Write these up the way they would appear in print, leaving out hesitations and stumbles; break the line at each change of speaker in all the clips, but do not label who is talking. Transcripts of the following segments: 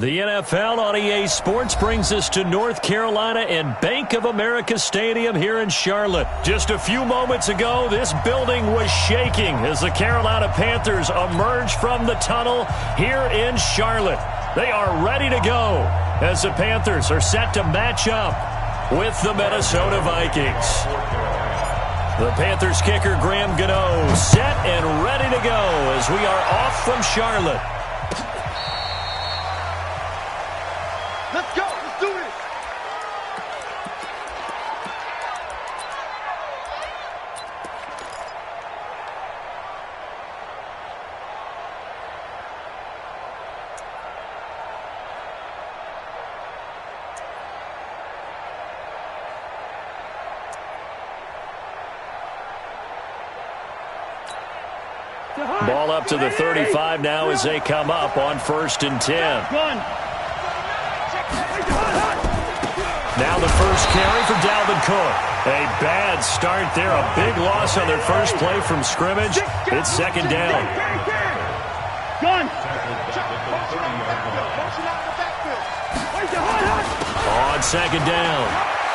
The NFL on EA Sports brings us to North Carolina and Bank of America Stadium here in Charlotte. Just a few moments ago, this building was shaking as the Carolina Panthers emerged from the tunnel here in Charlotte. They are ready to go as the Panthers are set to match up with the Minnesota Vikings. The Panthers kicker Graham Gano set and ready to go as we are off from Charlotte.
Let's go. Let's do this.
Ball up to the 35 now as they come up on 1st and 10. Now the first carry for Dalvin Cook. A bad start there. A big loss on their first play from scrimmage. It's 2nd down. On 2nd down,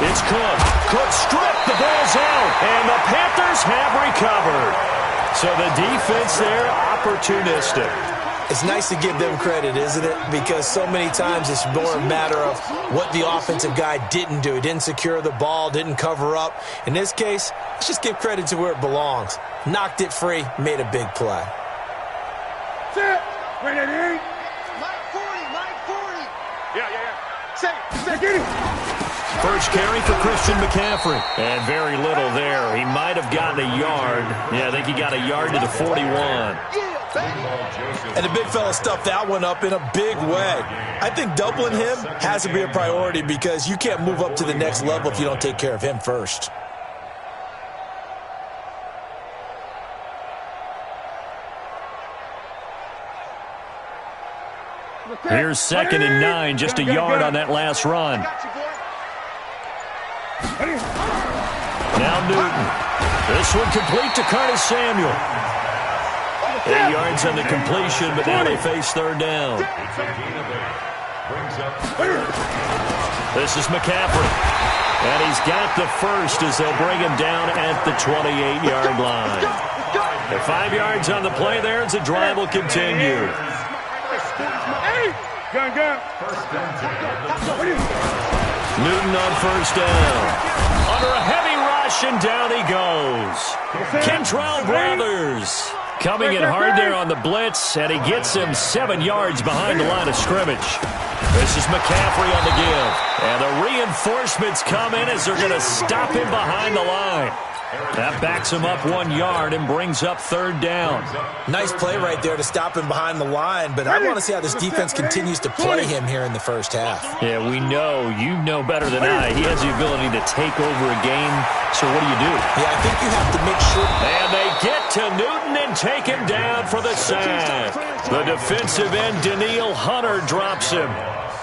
it's Cook. Cook stripped. The ball's out. And the Panthers have recovered. So the defense there, opportunistic.
It's nice to give them credit, isn't it? Because so many times it's more a matter of what the offensive guy didn't do. He didn't secure the ball, didn't cover up. In this case, let's just give credit to where it belongs. Knocked it free, made a big play.
Set. Ready. Mike 40. Yeah. Set. Get it.
First carry for Christian McCaffrey. And very little there. He might have gotten a yard. Yeah, I think he got a yard to the 41.
And the big fella stuffed that one up in a big way. I think doubling him has to be a priority because you can't move up to the next level if you don't take care of him first.
Here's 2nd and 9, just a yard on that last run. Now Newton. This one complete to Curtis Samuel. 8 yards on the completion, but now they face 3rd down. This is McCaffrey. And he's got the first as they'll bring him down at the 28-yard line. And 5 yards on the play there as the drive will continue. Newton on 1st down. Under a heavy rush, and down he goes. Kentrell Brothers coming in hard there on the blitz, and he gets him 7 yards behind the line of scrimmage. This is McCaffrey on the give. And the reinforcements come in as they're going to stop him behind the line. That backs him up 1 yard and brings up 3rd down.
Nice play right there to stop him behind the line, but I want to see how this defense continues to play him here in the first half.
Yeah, we know. You know better than I. He has the ability to take over a game, so what do you do?
Yeah, I think you have to make sure.
And they get to Newton and take him down for the sack. The defensive end, Danielle Hunter, drops him.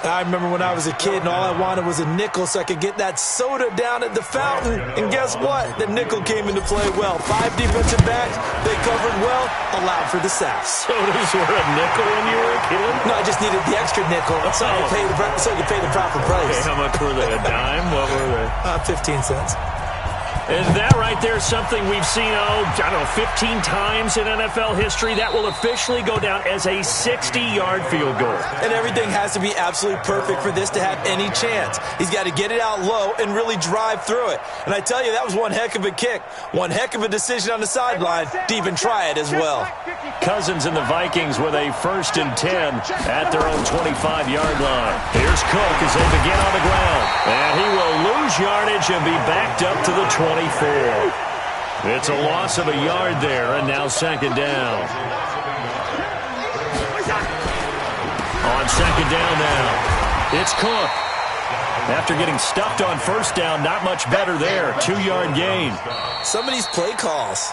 I remember when I was a kid and all I wanted was a nickel so I could get that soda down at the fountain. And guess what? The nickel came into play well. 5 defensive backs, they covered well, allowed for the sacks.
Sodas were a nickel when you were a kid?
No, I just needed the extra nickel so I could pay the proper price.
Okay, how much were they? A dime? What were they?
15 cents.
And that right there is something we've seen, 15 times in NFL history. That will officially go down as a 60-yard field goal.
And everything has to be absolutely perfect for this to have any chance. He's got to get it out low and really drive through it. And I tell you, that was one heck of a kick. One heck of a decision on the sideline to even try it as well.
Cousins and the Vikings with a 1st and 10 at their own 25-yard line. Here's Cook as they begin on the ground. And he will lose yardage and be backed up to the 24. It's a loss of a yard there, and now 2nd down. On 2nd down now, it's Cook. After getting stuffed on 1st down, not much better there. 2-yard gain.
Some of these play calls,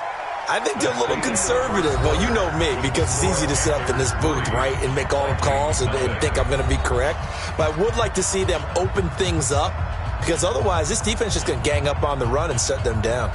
I think they're a little conservative. Well, you know me, because it's easy to sit up in this booth, right, and make all the calls and think I'm going to be correct. But I would like to see them open things up, because otherwise this defense is just going to gang up on the run and shut them down.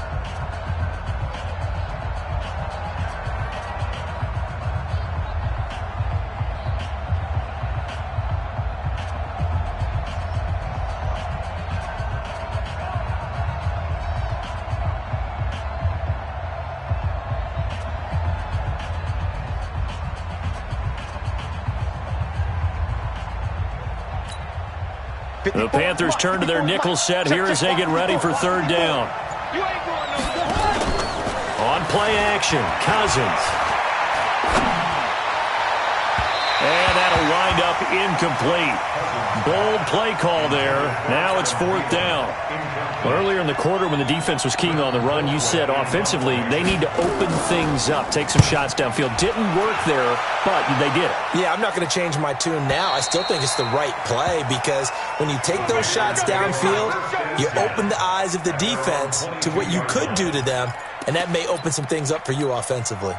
The Panthers turn to their nickel set here as they get ready for third down. On play action, Cousins. And that'll wind up incomplete. Bold play call there. Now it's fourth down. Earlier in the quarter when the defense was keying on the run, you said offensively they need to open things up, take some shots downfield. Didn't work there, but they did it.
Yeah, I'm not going to change my tune now. I still think it's the right play because when you take those shots downfield, you open the eyes of the defense to what you could do to them, and that may open some things up for you offensively.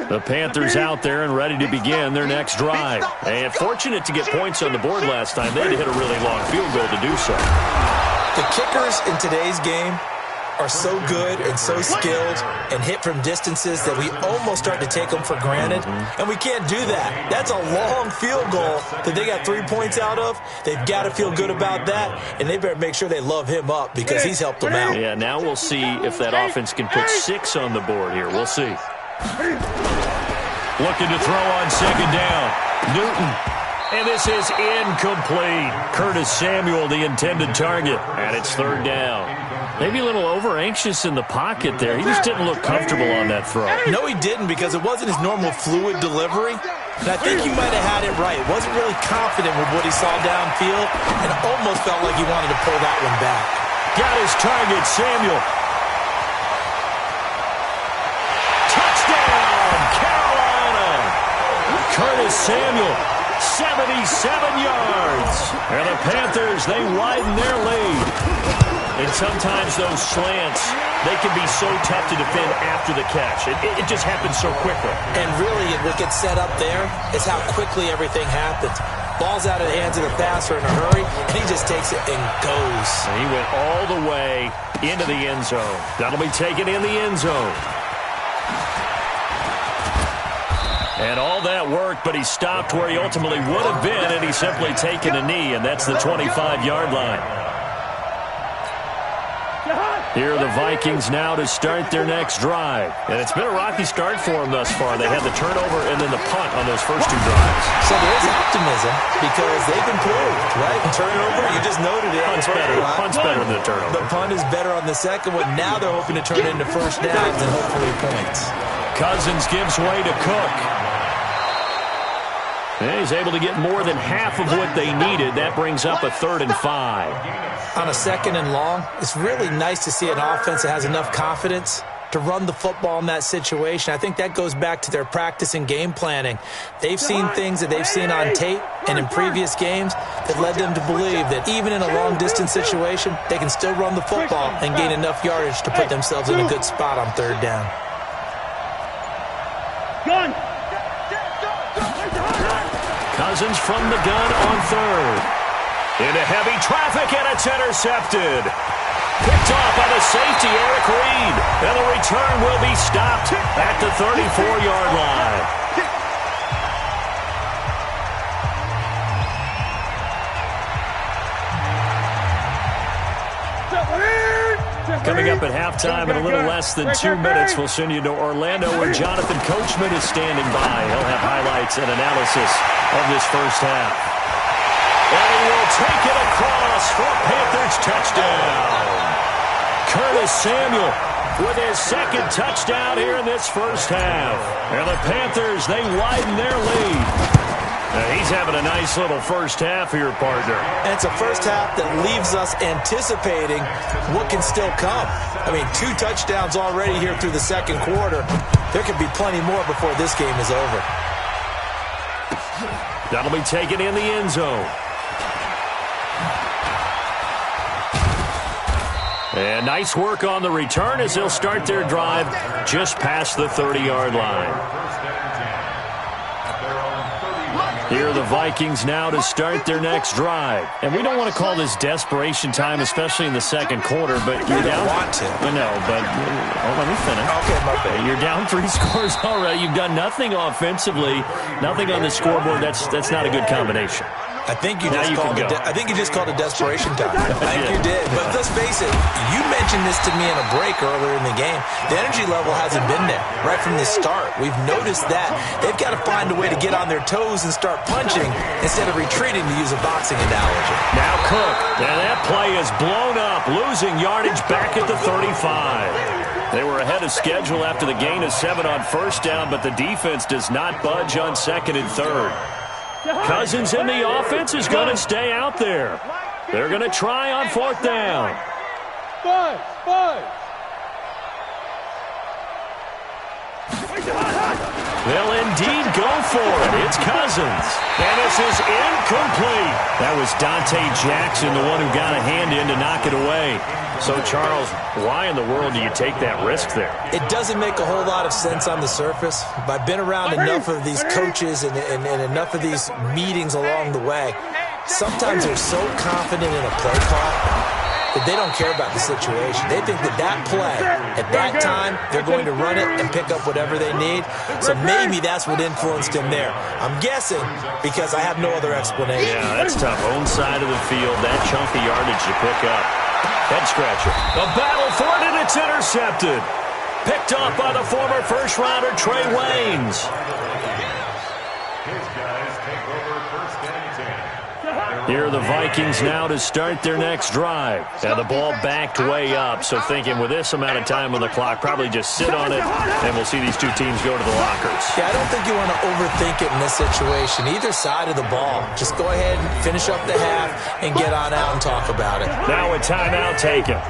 The Panthers out there and ready to begin their next drive. And fortunate to get points on the board last time. They had to hit a really long field goal to do so.
The kickers in today's game are so good and so skilled and hit from distances that we almost start to take them for granted. And we can't do that. That's a long field goal that they got 3 points out of. They've got to feel good about that, and they better make sure they love him up because he's helped them out.
Yeah, now we'll see if that offense can put 6 on the board here. We'll see. Looking to throw on second down. Newton. And this is incomplete. Curtis Samuel, the intended target. And it's third down. Maybe a little over-anxious in the pocket there. He just didn't look comfortable on that throw.
No, he didn't because it wasn't his normal fluid delivery. And I think he might have had it right. Wasn't really confident with what he saw downfield and almost felt like he wanted to pull that one back.
Got his target, Samuel. Curtis Samuel, 77 yards. And the Panthers, they widen their lead. And sometimes those slants, they can be so tough to defend after the catch. It just happens so quickly.
And really, what gets set up there is how quickly everything happens. Ball's out of the hands of the passer in a hurry, and he just takes it and goes.
And he went all the way into the end zone. That'll be taken in the end zone. And all that worked, but he stopped where he ultimately would have been, and he's simply taken a knee, and that's the 25-yard line. Here are the Vikings now to start their next drive. And it's been a rocky start for them thus far. They had the turnover and then the punt on those first 2 drives.
So there is optimism because they've improved, right? Turnover, you just noted it.
Punt's better than the turnover.
The punt is better on the second one. Now they're hoping to turn it into first downs and hopefully points.
Cousins gives way to Cook. And he's able to get more than half of what they needed. That brings up a 3rd and 5.
On a 2nd and long, it's really nice to see an offense that has enough confidence to run the football in that situation. I think that goes back to their practice and game planning. They've seen things that they've seen on tape and in previous games that led them to believe that even in a long-distance situation, they can still run the football and gain enough yardage to put themselves in a good spot on 3rd down.
Gun!
Cousins from the gun on 3rd. Into heavy traffic, and it's intercepted. Picked off by the safety, Eric Reed. And the return will be stopped at the 34-yard line. Coming up at halftime in a little less than 2 minutes, we'll send you to Orlando where Jonathan Coachman is standing by. He'll have highlights and analysis of this first half. And he will take it across for a Panthers touchdown. Curtis Samuel with his 2nd touchdown here in this first half. And the Panthers, they widen their lead. He's having a nice little first half here, partner.
And it's a first half that leaves us anticipating what can still come. I mean, 2 touchdowns already here through the 2nd quarter. There could be plenty more before this game is over.
That'll be taken in the end zone. And nice work on the return as they'll start their drive just past the 30-yard line. Here are the Vikings now to start their next drive. And we don't want to call this desperation time, especially in the 2nd quarter, but you're down.
Want to.
No, but let me finish.
Okay, my bad.
You're down 3 scores already. You've done nothing offensively, nothing on the scoreboard. That's not a good combination.
I think you just called a desperation time. I think you did. But let's face it, you mentioned this to me in a break earlier in the game. The energy level hasn't been there right from the start. We've noticed that. They've got to find a way to get on their toes and start punching instead of retreating, to use a boxing analogy.
Now Cook, and that play is blown up, losing yardage back at the 35. They were ahead of schedule after the gain of 7 on first down, but the defense does not budge on second and third. Cousins in the offense is going to stay out there. They're going to try on fourth down. They'll indeed go for it. It's Cousins. And this is incomplete. That was Dante Jackson, the one who got a hand in to knock it away. So, Charles, why in the world do you take that risk there?
It doesn't make a whole lot of sense on the surface. But I've been around enough of these coaches and enough of these meetings along the way. Sometimes they're so confident in a play call that they don't care about the situation. They think that play, at that time, they're going to run it and pick up whatever they need. So maybe that's what influenced him there. I'm guessing because I have no other explanation.
Yeah, that's tough. Own side of the field, that chunk of yardage to pick up. Head scratcher. The battle for it, and it's intercepted. Picked off by the former first-rounder Trey Waynes. Here are the Vikings now to start their next drive. Now the ball backed way up, so thinking with this amount of time on the clock, probably just sit on it, and we'll see these two teams go to the lockers.
Yeah, I don't think you want to overthink it in this situation. Either side of the ball. Just go ahead and finish up the half and get on out and talk about it.
Now a timeout taken.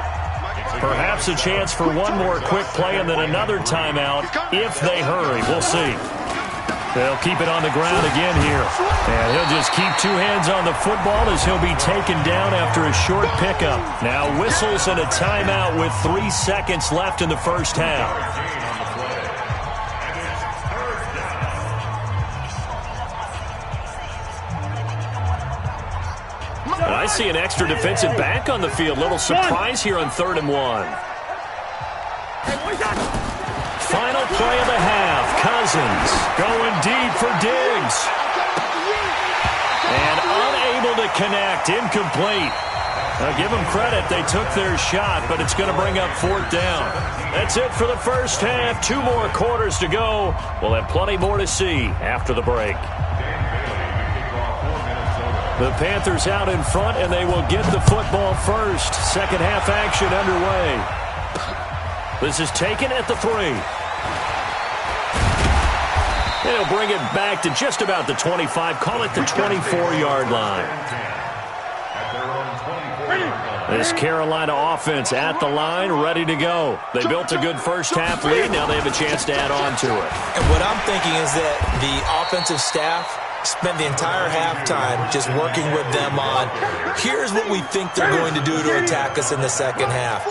Perhaps a chance for one more quick play and then another timeout if they hurry. We'll see. They'll keep it on the ground again here. And he'll just keep two hands on the football as he'll be taken down after a short pickup. Now whistles and a timeout with 3 seconds left in the first half. And I see an extra defensive back on the field. Little surprise here on 3rd and 1. Final play of the half. Cousins going deep for Diggs. And unable to connect. Incomplete. Now give them credit. They took their shot, but it's going to bring up 4th down. That's it for the first half. 2 more quarters to go. We'll have plenty more to see after the break. The Panthers out in front, and they will get the football first. Second half action underway. This is taken at the 3. And he'll bring it back to just about the 25. Call it the 24-yard line. This Carolina offense at the line, ready to go. They built a good first half lead. Now they have a chance to add on to it.
And what I'm thinking is that the offensive staff spent the entire halftime just working with them on, here's what we think they're going to do to attack us in the second half.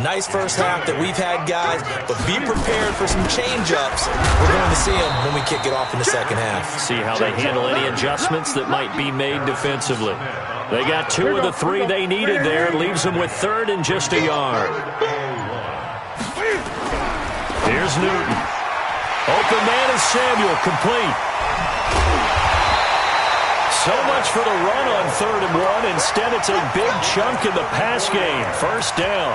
Nice first half that we've had, guys, but be prepared for some change-ups. We're going to see them when we kick it off in the second half.
See how they handle any adjustments that might be made defensively. They got 2 of the 3 they needed there. Leaves them with 3rd and just a yard. Here's Newton. Open man is Samuel, complete. So much for the run on 3rd and 1. Instead, it's a big chunk in the pass game. First down.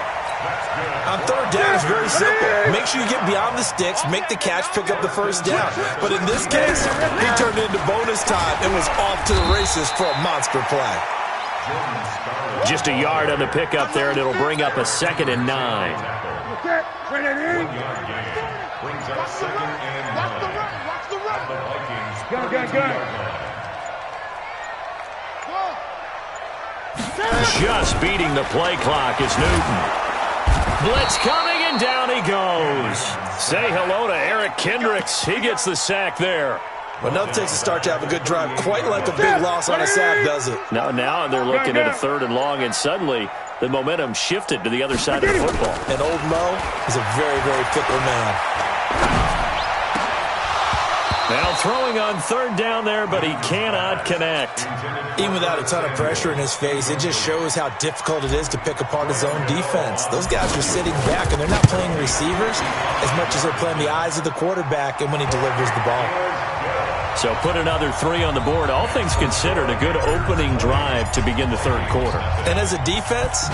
On 3rd down, it's very simple. Make sure you get beyond the sticks, make the catch, pick up the first down. But in this case, he turned it into bonus time and was off to the races for a monster play.
Just a yard on the pickup there, and it'll bring up a 2nd and 9.
Brings up 2nd and 9. Watch the run. The Vikings. Go.
Just beating the play clock is Newton. Blitz coming, and down he goes. Say hello to Eric Kendricks. He gets the sack there.
Well, nothing takes a start to have a good drive quite like a big loss on a sack, does it?
Now they're looking at a 3rd and long, and suddenly the momentum shifted to the other side of the football.
And old Mo is a very, very fickle man.
Now throwing on 3rd down there, but he cannot connect.
Even without a ton of pressure in his face, it just shows how difficult it is to pick apart his own defense. Those guys are sitting back, and they're not playing receivers as much as they're playing the eyes of the quarterback and when he delivers the ball.
So put another 3 on the board. All things considered, a good opening drive to begin the third quarter.
And as a defense,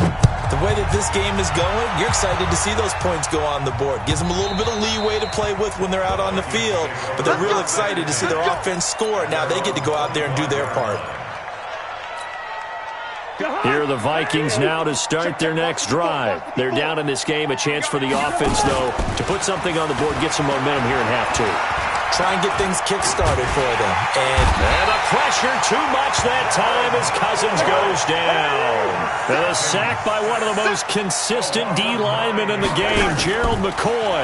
the way that this game is going, you're excited to see those points go on the board. Gives them a little bit of leeway to play with when they're out on the field, but they're real excited to see their offense score. Now they get to go out there and do their part.
Here are the Vikings now to start their next drive. They're down in this game. A chance for the offense, though, to put something on the board, get some momentum here in half 2.
Try and get things kick-started for them.
And the pressure too much that time as Cousins goes down. And a sack by one of the most consistent D linemen in the game, Gerald McCoy.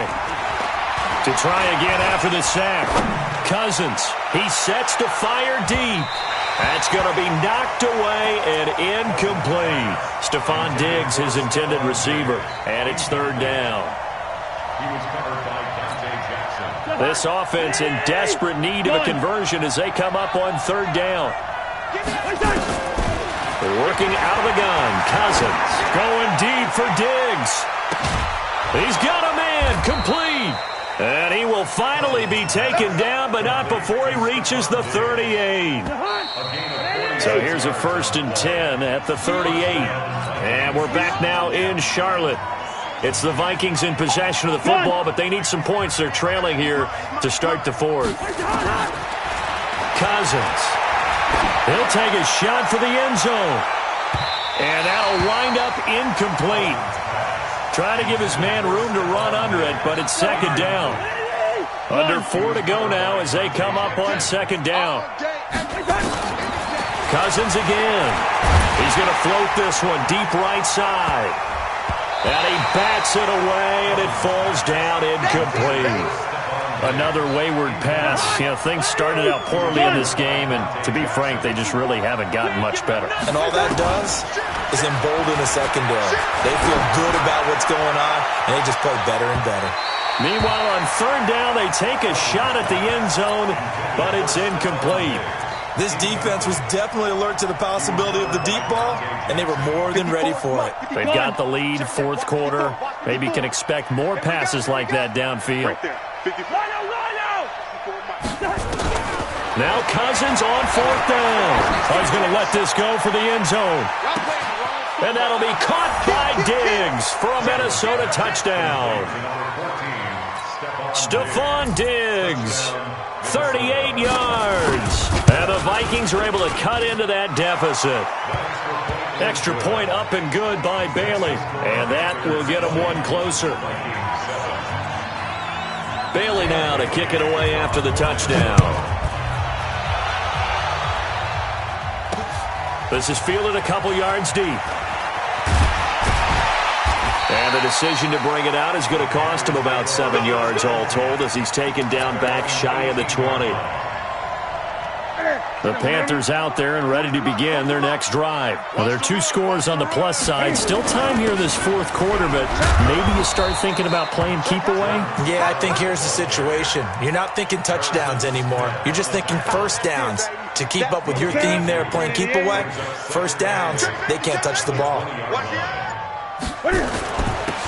To try again after the sack. Cousins, he sets to fire deep. That's going to be knocked away and incomplete. Stephon Diggs, his intended receiver, and it's third down.
He was covered by Dante Jackson.
This offense in desperate need of a conversion as they come up on third down. Working out of the gun. Cousins going deep for Diggs. He's got a man complete. And he will finally be taken down, but not before he reaches the 38. So here's a 1st and 10 at the 38. And we're back now in Charlotte. It's the Vikings in possession of the football, but they need some points. They're trailing here to start the fourth. Cousins. He'll take a shot for the end zone. And that'll wind up incomplete. Trying to give his man room to run under it, but it's second down. Under 4 to go now as they come up on second down. Cousins again. He's going to float this one deep right side. And he bats it away, and it falls down incomplete. Another wayward pass. You know, things started out poorly in this game, and to be frank, they just really haven't gotten much better.
And all that does is embolden the secondary. They feel good about what's going on, and they just play better and better.
Meanwhile, on third down, they take a shot at the end zone, but it's incomplete.
This defense was definitely alert to the possibility of the deep ball, and they were more than ready for it.
They've got the lead, fourth quarter. Maybe can expect more passes like that downfield. Now Cousins on fourth down. He's going to let this go for the end zone. And that'll be caught by Diggs for a Minnesota touchdown. Stephon Diggs, 38 yards. And the Vikings are able to cut into that deficit. Extra point up and good by Bailey. And that will get them one closer. Bailey now to kick it away after the touchdown. This is fielded a couple yards deep. And the decision to bring it out is going to cost him about 7 yards all told as he's taken down back shy of the 20. The Panthers out there and ready to begin their next drive. Well, there are 2 scores on the plus side. Still time here in this fourth quarter, but maybe you start thinking about playing keep away?
Yeah, I think here's the situation. You're not thinking touchdowns anymore. You're just thinking first downs. To keep up with your theme there, playing keep away, first downs, they can't touch the ball.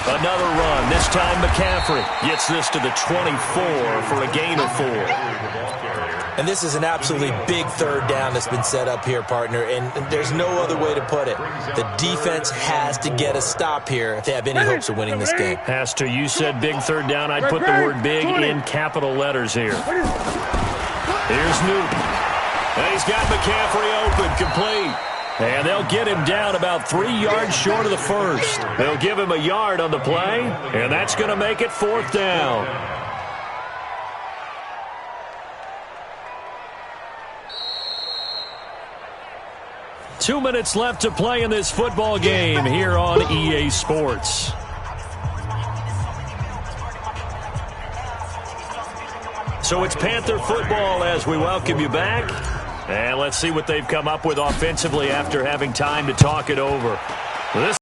Another run. This time McCaffrey gets this to the 24 for a gain of 4.
And this is an absolutely big third down that's been set up here, partner, and there's no other way to put it. The defense has to get a stop here if they have any hopes of winning this game.
Has to. You said big third down. I'd put the word big in capital letters here. Here's Newton. And he's got McCaffrey open, complete. And they'll get him down about 3 yards short of the first. They'll give him a yard on the play, and that's going to make it fourth down. Two minutes left to play in this football game here on EA Sports. So it's Panther football as we welcome you back. And let's see what they've come up with offensively after having time to talk it over. This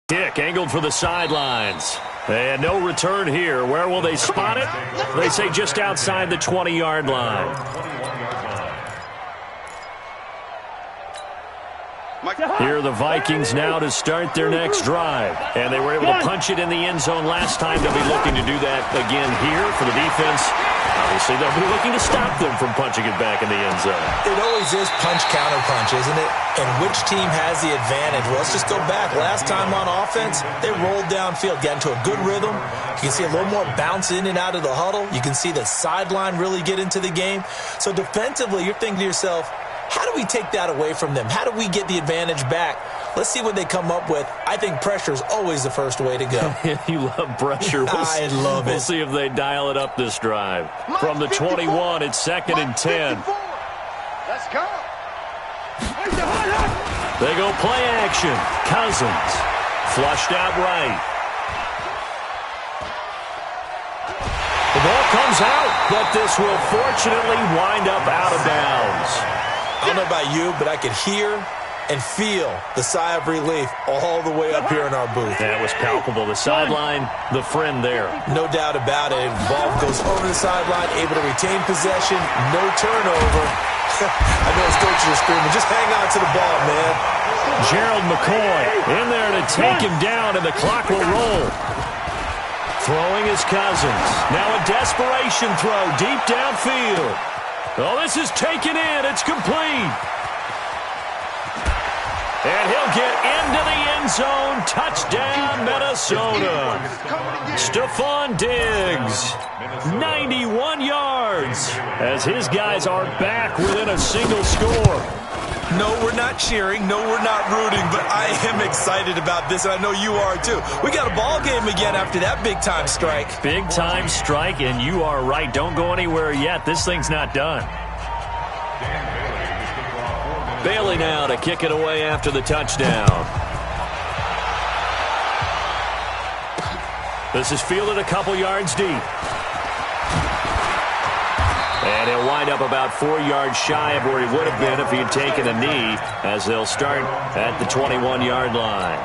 kick angled for the sidelines. And no return here. Where will they spot it? They say just outside the 20-yard line. Here are the Vikings now to start their next drive. And they were able to punch it in the end zone last time. They'll be looking to do that again here for the defense. Obviously, they'll be looking to stop them from punching it back in the end zone.
It always is punch-counter-punch, isn't it? And which team has the advantage? Well, let's just go back. Last time on offense, they rolled downfield, got into a good rhythm. You can see a little more bounce in and out of the huddle. You can see the sideline really get into the game. So defensively, you're thinking to yourself, how do we take that away from them? How do we get the advantage back? Let's see what they come up with. I think pressure is always the first way to go.
You love pressure.
I love it.
We'll see if they dial it up this drive. From the 21, it's 2nd and 10.
Let's go.
They go play action. Cousins. Flushed out right. The ball comes out, but this will fortunately wind up out of bounds.
I don't know about you, but I could hear and feel the sigh of relief all the way up here in our booth.
That was palpable. The sideline, the friend there.
No doubt about it. Ball goes over the sideline, able to retain possession, no turnover. I know his coaches are screaming, just hang on to the ball, man.
Gerald McCoy in there to take him down, and the clock will roll. Throwing his Cousins. Now a desperation throw deep downfield. Oh, this is taken in. It's complete. And he'll get into the end zone. Touchdown, Minnesota. Stephon Diggs, 91 yards, as his guys are back within a single score.
No, we're not cheering. No, we're not rooting, but I am excited about this, and I know you are too. We got a ball game again after that big-time strike.
Big-time strike, and you are right. Don't go anywhere yet. This thing's not done. Bailey now to kick it away after the touchdown. This is fielded a couple yards deep. And he'll wind up about 4 yards shy of where he would have been if he had taken a knee, as they'll start at the 21-yard line.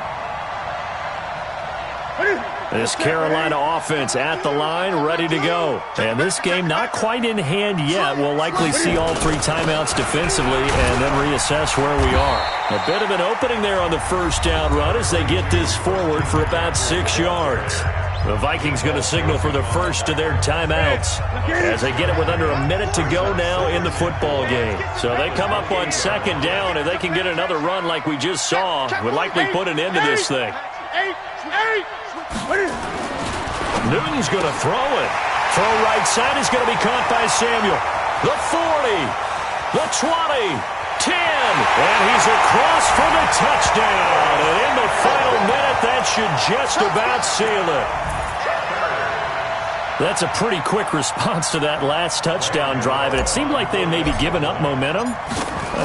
This Carolina offense at the line, ready to go. And this game not quite in hand yet. We'll likely see all 3 timeouts defensively and then reassess where we are. A bit of an opening there on the first down run as they get this forward for about 6 yards. The Vikings going to signal for the first of their timeouts as they get it with under a minute to go now in the football game. So they come up on 2nd down, and they can get another run like we just saw. Would likely put an end to this thing. Newton's going to throw it. Throw right side is going to be caught by Samuel. The 40, the 20, 10, and he's across for the touchdown. And in the final minute, that should just about seal it. That's a pretty quick response to that last touchdown drive, and it seemed like they had maybe given up momentum.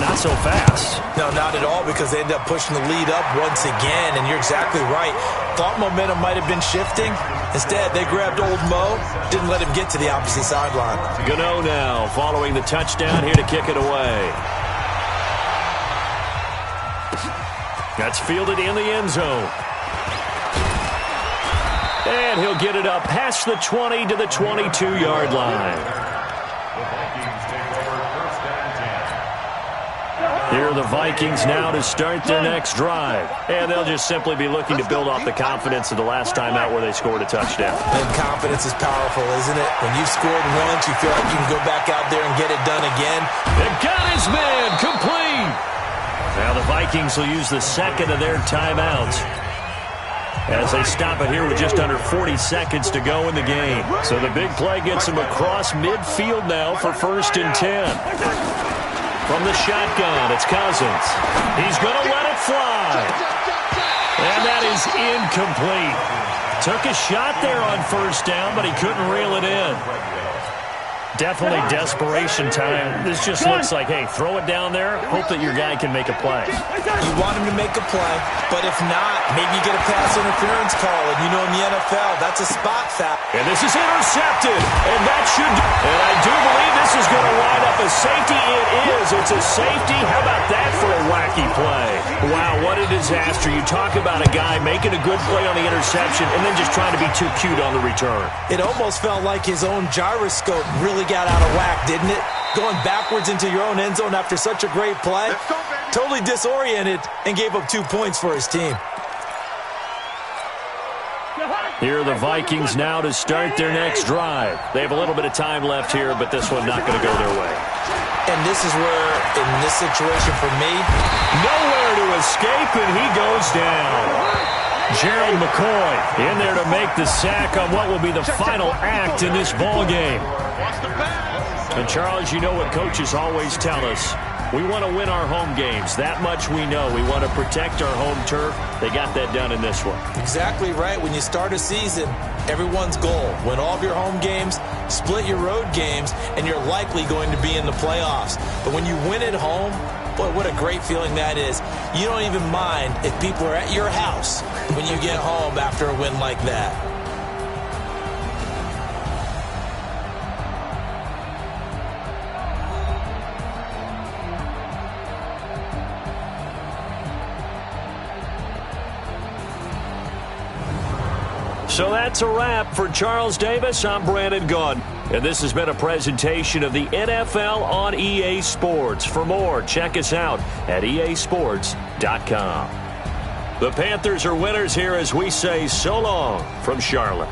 Not so fast.
No, not at all, because they ended up pushing the lead up once again, and you're exactly right. Thought momentum might have been shifting. Instead, they grabbed old Mo, didn't let him get to the opposite sideline.
Gano now following the touchdown here to kick it away. That's fielded in the end zone. And he'll get it up past the 20 to the 22-yard line. Here are the Vikings now to start their next drive. And they'll just simply be looking to build off the confidence of the last time out where they scored a touchdown.
And confidence is powerful, isn't it? When you've scored once, you feel like you can go back out there and get it done again.
They've got his man complete. Now the Vikings will use the second of their timeouts as they stop it here with just under 40 seconds to go in the game. So the big play gets them across midfield now for 1st and 10. From the shotgun, it's Cousins. He's going to let it fly. And that is incomplete. Took a shot there on 1st down, but he couldn't reel it in. Definitely desperation time. This just looks like, hey, throw it down there, hope that your guy can make a play.
You want him to make a play, but if not, maybe you get a pass interference call. And you know in the NFL, that's a spot foul.
And this is intercepted. And that should, and I do believe this is going to wind up a safety. It is. It's a safety. How about that for a wacky play? Wow, what a disaster. You talk about a guy making a good play on the interception and then just trying to be too cute on the return.
It almost felt like his own gyroscope really got out of whack, didn't it? Going backwards into your own end zone after such a great play. totally disoriented and gave up 2 points for his team.
Here are the Vikings now to start their next drive. They have a little bit of time left here, but this one not going to go their way.
And this is where, in this situation for me,
nowhere to escape, and he goes down. Gerald McCoy in there to make the sack on what will be the final act in this ball game. And Charles, you know what coaches always tell us. We want to win our home games. That much we know. We want to protect our home turf. They got that done in this one.
Exactly right. When you start a season, everyone's goal, win all of your home games, split your road games, and you're likely going to be in the playoffs. But when you win at home, boy, what a great feeling that is. You don't even mind if people are at your house when you get home after a win like that.
So that's a wrap for Charles Davis. I'm Brandon Gunn. And this has been a presentation of the NFL on EA Sports. For more, check us out at easports.com. The Panthers are winners here as we say so long from Charlotte.